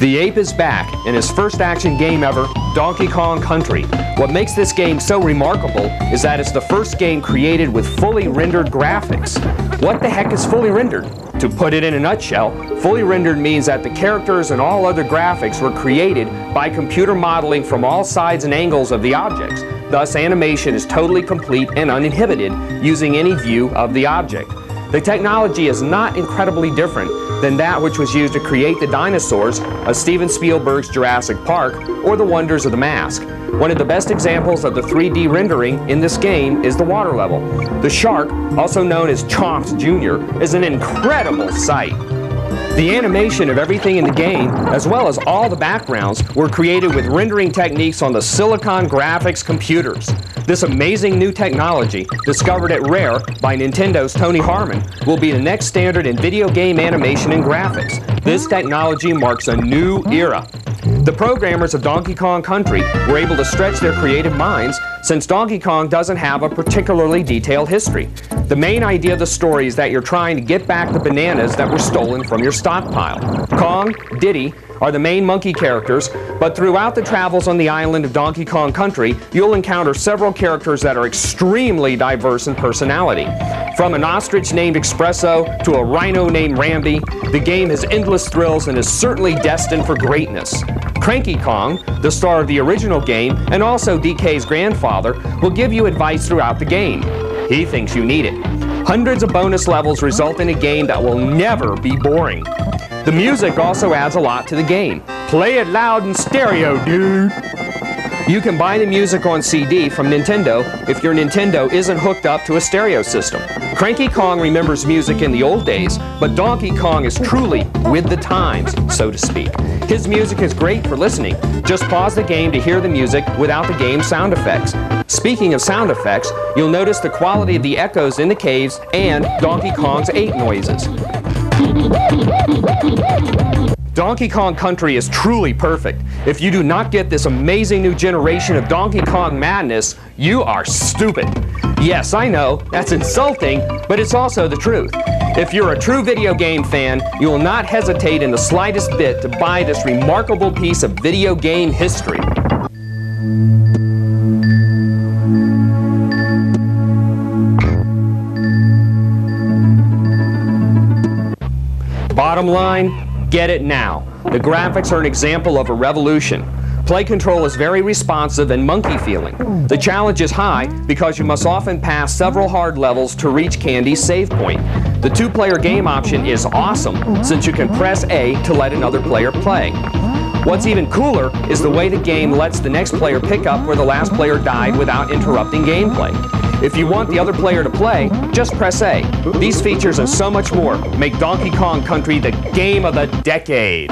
The ape is back in his first action game ever, Donkey Kong Country. What makes this game so remarkable is that it's the first game created with fully rendered graphics. What the heck is fully rendered? To put it in a nutshell, fully rendered means that the characters and all other graphics were created by computer modeling from all sides and angles of the objects. Thus, animation is totally complete and uninhibited using any view of the object. The technology is not incredibly different than that which was used to create the dinosaurs of Steven Spielberg's Jurassic Park or the Wonders of the Mask. One of the best examples of the 3D rendering in this game is the water level. The shark, also known as Chomps Jr., is an incredible sight. The animation of everything in the game, as well as all the backgrounds, were created with rendering techniques on the Silicon Graphics computers. This amazing new technology, discovered at Rare by Nintendo's Tony Harmon, will be the next standard in video game animation and graphics. This technology marks a new era. The programmers of Donkey Kong Country were able to stretch their creative minds since Donkey Kong doesn't have a particularly detailed history. The main idea of the story is that you're trying to get back the bananas that were stolen from your stockpile. Kong, Diddy are the main monkey characters, but throughout the travels on the island of Donkey Kong Country, you'll encounter several characters that are extremely diverse in personality. From an ostrich named Espresso to a rhino named Rambi, the game has endless thrills and is certainly destined for greatness. Cranky Kong, the star of the original game and also DK's grandfather, will give you advice throughout the game. He thinks you need it. Hundreds of bonus levels result in a game that will never be boring. The music also adds a lot to the game. Play it loud in stereo, dude! You can buy the music on CD from Nintendo if your Nintendo isn't hooked up to a stereo system. Cranky Kong remembers music in the old days, but Donkey Kong is truly with the times, so to speak. His music is great for listening. Just pause the game to hear the music without the game's sound effects. Speaking of sound effects, you'll notice the quality of the echoes in the caves and Donkey Kong's ape noises. Donkey Kong Country is truly perfect. If you do not get this amazing new generation of Donkey Kong madness, you are stupid. Yes, I know, that's insulting, but it's also the truth. If you're a true video game fan, you will not hesitate in the slightest bit to buy this remarkable piece of video game history. Bottom line, get it now. The graphics are an example of a revolution. Play control is very responsive and monkey feeling. The challenge is high because you must often pass several hard levels to reach Candy's save point. The two-player game option is awesome since you can press A to let another player play. What's even cooler is the way the game lets the next player pick up where the last player died without interrupting gameplay. If you want the other player to play, just press A. These features and so much more make Donkey Kong Country the game of the decade.